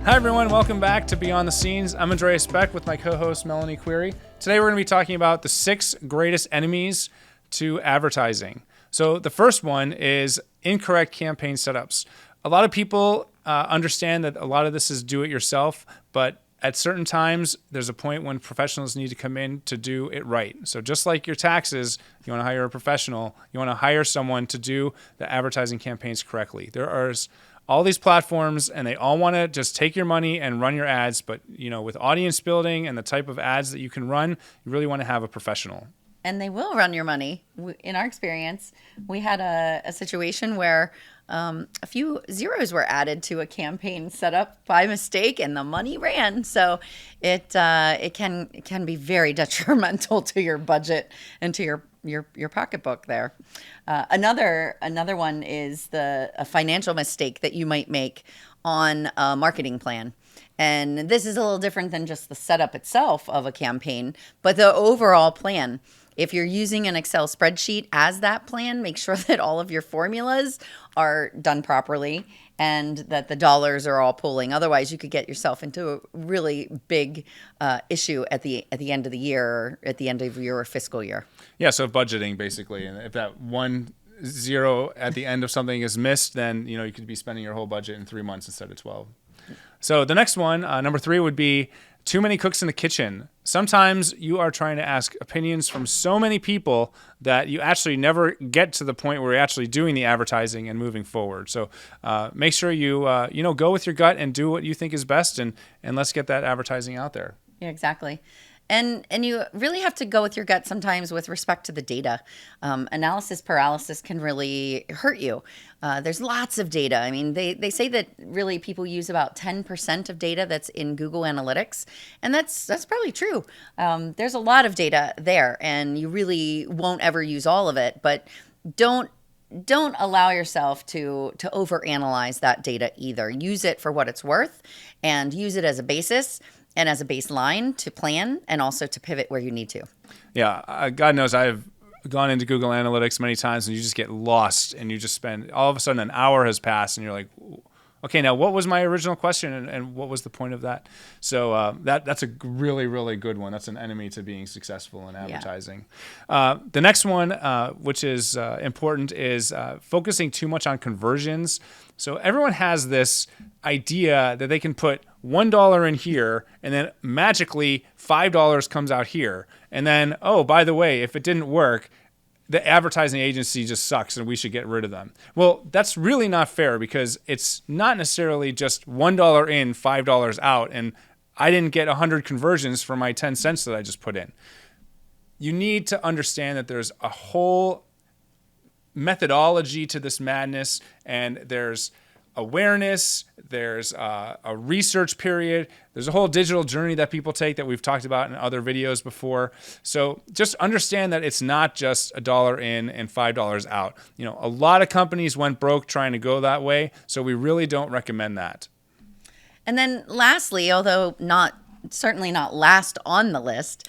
Hi everyone, welcome back to Beyond the Scenes. I'm Andreas Beck with my co-host Melanie Querry. Today we're going to be talking about the 6 greatest enemies to advertising. So the first one is incorrect campaign setups. A lot of people understand that a lot of this is do-it-yourself, but at certain times, there's a point when professionals need to come in to do it right. So just like your taxes, you want to hire a professional, you want to hire someone to do the advertising campaigns correctly. There are all these platforms and they all want to just take your money and run your ads. But with audience building and the type of ads that you can run, you really want to have a professional. And they will run your money. In our experience, we had a situation where a few zeros were added to a campaign set up by mistake, and the money ran. So it can be very detrimental to your budget and to your pocketbook there. Another one is a financial mistake that you might make on a marketing plan. And this is a little different than just the setup itself of a campaign, but the overall plan. If you're using an Excel spreadsheet as that plan, make sure that all of your formulas are done properly and that the dollars are all pooling. Otherwise, you could get yourself into a really big issue at the end of the year or at the end of your fiscal year. Yeah, so budgeting basically. And if that 1 0 at the end of something is missed, then you could be spending your whole budget in 3 months instead of 12. So the next one, number 3, would be too many cooks in the kitchen. Sometimes you are trying to ask opinions from so many people that you actually never get to the point where you're actually doing the advertising and moving forward. So make sure you go with your gut and do what you think is best, and let's get that advertising out there. Yeah, exactly. And you really have to go with your gut sometimes with respect to the data. Analysis paralysis can really hurt you. There's lots of data. I mean, they say that really people use about 10% of data that's in Google Analytics, and that's probably true. There's a lot of data there, and you really won't ever use all of it. But don't allow yourself to overanalyze that data either. Use it for what it's worth, and use it as a basis and as a baseline to plan and also to pivot where you need to. Yeah, God knows I've gone into Google Analytics many times and you just get lost and you just spend, all of a sudden an hour has passed and you're like, okay, now what was my original question and what was the point of that? So that's a really, really good one. That's an enemy to being successful in advertising. Yeah. The next one, which is important, is focusing too much on conversions. So everyone has this idea that they can put $1 in here and then magically $5 comes out here. And then, oh, by the way, if it didn't work, the advertising agency just sucks and we should get rid of them. Well, that's really not fair because it's not necessarily just $1 in, $5 out, and I didn't get 100 conversions for my 10 cents that I just put in. You need to understand that there's a whole methodology to this madness, and there's awareness, there's a research period, there's a whole digital journey that people take that we've talked about in other videos before. So just understand that it's not just $1 in and $5 out. A lot of companies went broke trying to go that way, so we really don't recommend that. And then lastly, although certainly not last on the list,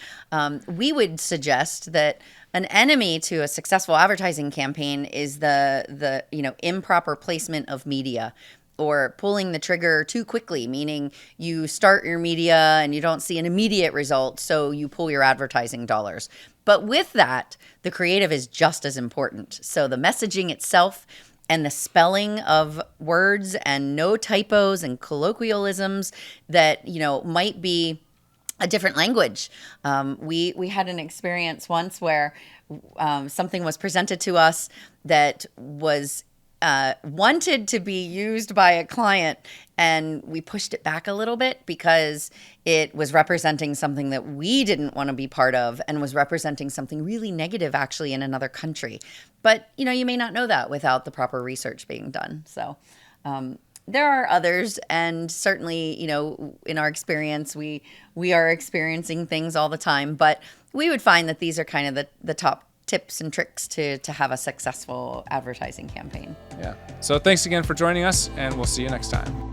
we would suggest that an enemy to a successful advertising campaign is the improper placement of media, or pulling the trigger too quickly, meaning you start your media and you don't see an immediate result, so you pull your advertising dollars. But with that, the creative is just as important. So the messaging itself and the spelling of words and no typos and colloquialisms that might be a different language. We had an experience once where something was presented to us that was wanted to be used by a client, and we pushed it back a little bit because it was representing something that we didn't want to be part of and was representing something really negative actually in another country. But you may not know that without the proper research being done. So there are others, and certainly, in our experience, we are experiencing things all the time, but we would find that these are kind of the top tips and tricks to have a successful advertising campaign. Yeah. So thanks again for joining us, and we'll see you next time.